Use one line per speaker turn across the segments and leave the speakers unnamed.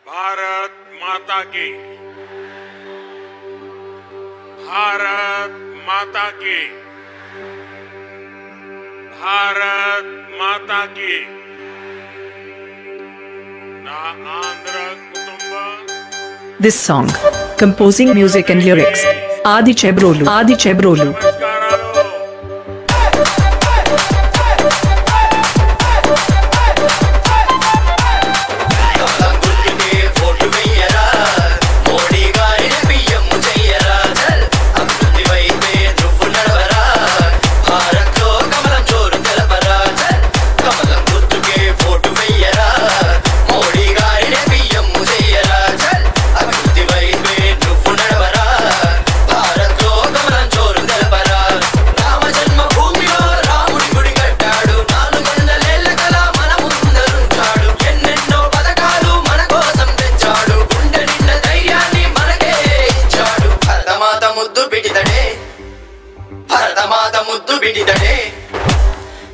भारत माता की, भारत माता की, भारत माता की। ना आंध्र कुटुंब।
This song, composing music and lyrics, Adi Chebrolu. Adi Chebrolu.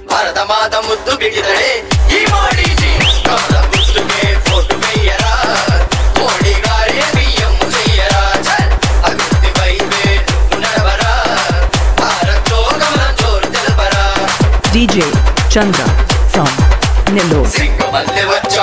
భారత మాత ముద్దు బిడ్డడే ఈ మోడీ జీ కమల గుర్తుకే ఓటు వేయరా మోడీ గారి బియ్యం చెయ్యరా చల్ అభివృద్ధి వైపే నువ్వు నడవరా భారత్ లో కమలం జోరు తెలపరా.
DJ Chandra from Nellore.
సిగ్గు మల్లె వచ్చి